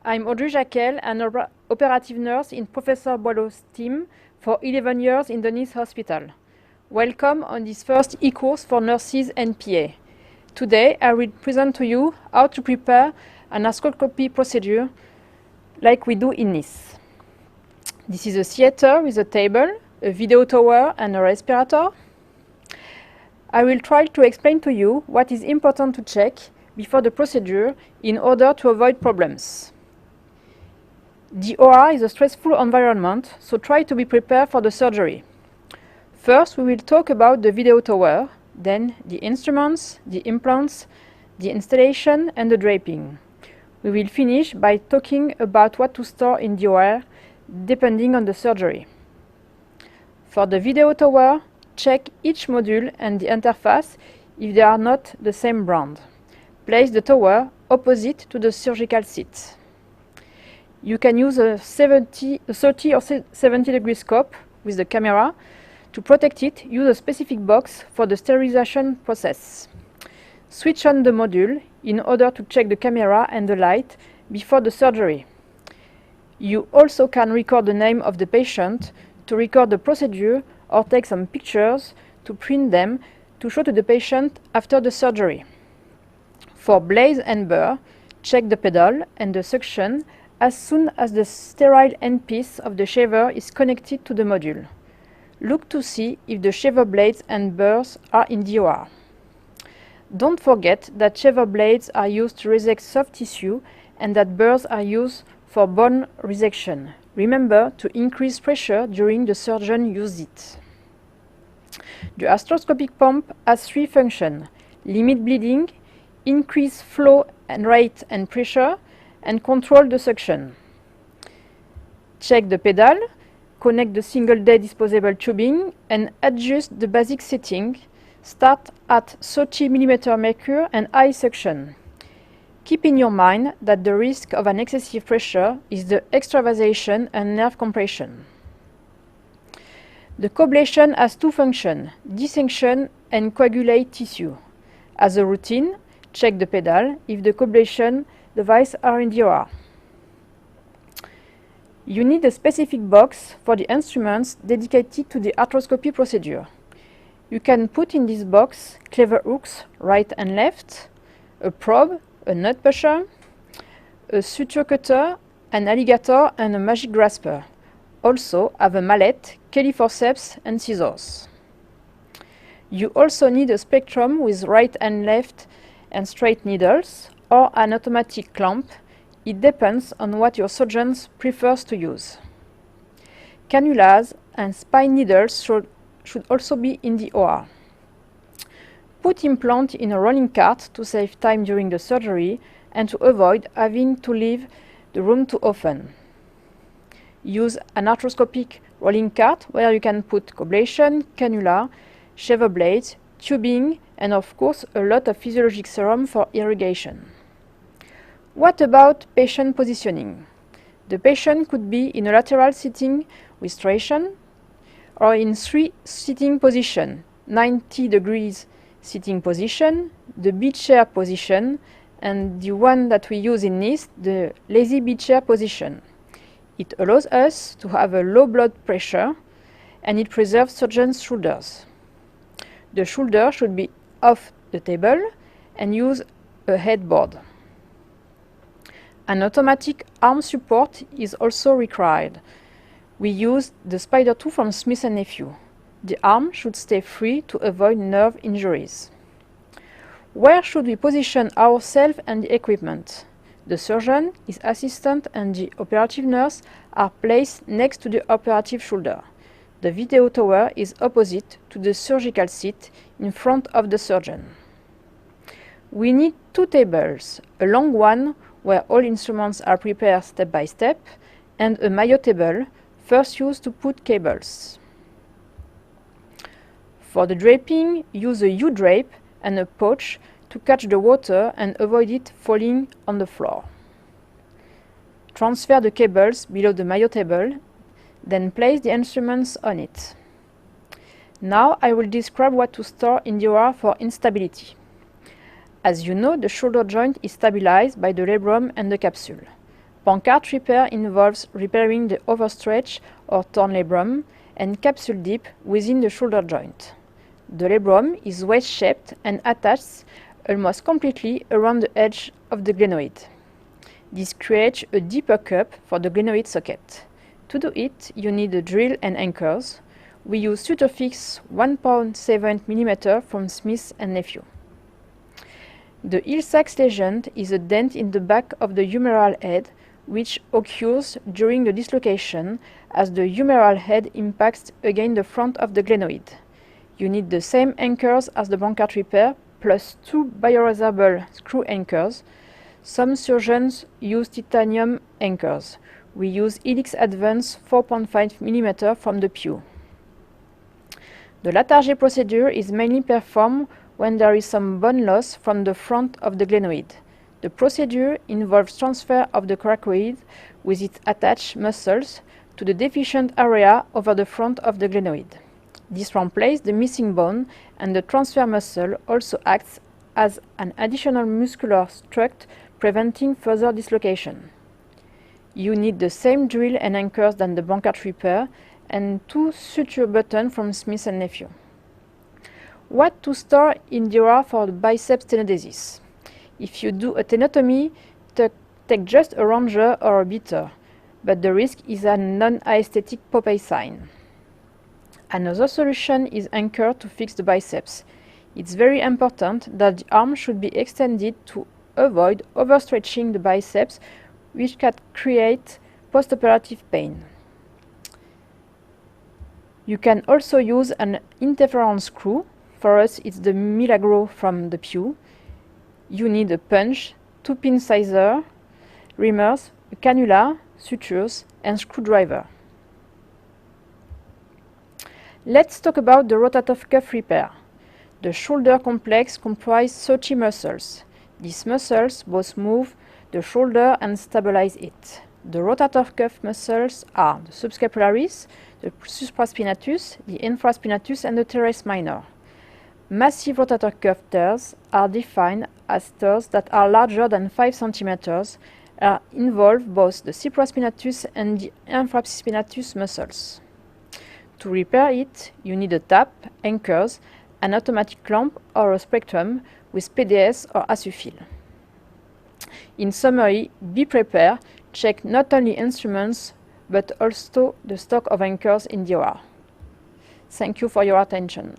I'm Audrey Jacquel, an operative nurse in Professor Boileau's team for 11 years in the Nice Hospital. Welcome on this first e-course for nurses and PA. Today I will present to you how to prepare an arthroscopy procedure like we do in Nice. This is a theater with a table, a video tower and a respirator. I will try to explain to you what is important to check before the procedure in order to avoid problems. The OR is a stressful environment, so try to be prepared for the surgery. First, we will talk about the video tower, then the instruments, the implants, the installation and the draping. We will finish by talking about what to store in the OR, depending on the surgery. For the video tower, check each module and the interface if they are not the same brand. Place the tower opposite to the surgical seat. You can use a 30 or 70 degree scope with the camera. To protect it, use a specific box for the sterilization process. Switch on the module in order to check the camera and the light before the surgery. You also can record the name of the patient to record the procedure or take some pictures to print them to show to the patient after the surgery. For blades and burr, check the pedal and the suction as soon as the sterile endpiece of the shaver is connected to the module. Look to see if the shaver blades and burrs are in the OR. Don't forget that shaver blades are used to resect soft tissue and that burrs are used for bone resection. Remember to increase pressure during the surgeon uses it. The arthroscopic pump has three functions: limit bleeding, increase flow and rate and pressure, and control the suction. Check the pedal, connect the single-day disposable tubing and adjust the basic setting. Start at 30 mm mercury and high suction. Keep in your mind that the risk of an excessive pressure is the extravasation and nerve compression. The coblation has two functions: dissection and coagulate tissue. As a routine, check the pedal if the coblation devices are in the OR. You need a specific box for the instruments dedicated to the arthroscopy procedure. You can put in this box clever hooks right and left, a probe, a nut pusher, a suture cutter, an alligator and a magic grasper. Also have a mallet, Kelly forceps and scissors. You also need a spectrum with right and left and straight needles, or an automatic clamp. It depends on what your surgeon prefers to use. Cannulas and spine needles should also be in the OR. Put implant in a rolling cart to save time during the surgery and to avoid having to leave the room too often. Use an arthroscopic rolling cart where you can put coblation, cannula, shaver blades, tubing, and of course a lot of physiologic serum for irrigation. What about patient positioning? The patient could be in a lateral sitting with traction or in three sitting position: 90 degrees sitting position, the beach chair position, and the one that we use in Nice, the lazy beach chair position. It allows us to have a low blood pressure and it preserves surgeon's shoulders. The shoulder should be off the table and use a headboard. An automatic arm support is also required. We use the Spider 2 from Smith & Nephew. The arm should stay free to avoid nerve injuries. Where should we position ourselves and the equipment? The surgeon, his assistant and the operative nurse are placed next to the operative shoulder. The video tower is opposite to the surgical seat in front of the surgeon. We need two tables, a long one where all instruments are prepared step by step, and a maillot table, first used to put cables. For the draping, use a U-drape and a pouch to catch the water and avoid it falling on the floor. Transfer the cables below the maillot table, then place the instruments on it. Now I will describe what to store in the OR for instability. As you know, the shoulder joint is stabilized by the labrum and the capsule. Pancart repair involves repairing the overstretch or torn labrum and capsule dip within the shoulder joint. The labrum is wedge-shaped and attached almost completely around the edge of the glenoid. This creates a deeper cup for the glenoid socket. To do it, you need a drill and anchors. We use Suturfix 1.7 mm from Smith & Nephew. The Hill-Sachs lesion is a dent in the back of the humeral head, which occurs during the dislocation as the humeral head impacts against the front of the glenoid. You need the same anchors as the Pancart repair, plus 2 bioresorbable screw anchors. Some surgeons use titanium anchors. We use Helix Advance 4.5 mm from the Pew. The Latarjet procedure is mainly performed when there is some bone loss from the front of the glenoid. The procedure involves transfer of the coracoid with its attached muscles to the deficient area over the front of the glenoid. This replaces the missing bone, and the transfer muscle also acts as an additional muscular strut, preventing further dislocation. You need the same drill and anchors than the Pancart repair and 2 suture buttons from Smith & Nephew. What to store in DOR for the biceps tenodesis? If you do a tenotomy, take just a ranger or a beater, but the risk is a non-aesthetic Popeye sign. Another solution is anchor to fix the biceps. It's very important that the arm should be extended to avoid overstretching the biceps, which can create postoperative pain. You can also use an interference screw. For us, it's the Milagro from the Pew. You need a punch, 2 pin sizer, reamers, a cannula, sutures, and screwdriver. Let's talk about the rotator cuff repair. The shoulder complex comprises 30 muscles. These muscles both move the shoulder and stabilize it. The rotator cuff muscles are the subscapularis, the supraspinatus, the infraspinatus, and the teres minor. Massive rotator cuff tears are defined as tears that are larger than 5 cm and involve both the supraspinatus and the infraspinatus muscles. To repair it, you need a tap, anchors, an automatic clamp or a spectrum with PDS or Asufil. In summary, be prepared, check not only instruments but also the stock of anchors in DOR. Thank you for your attention.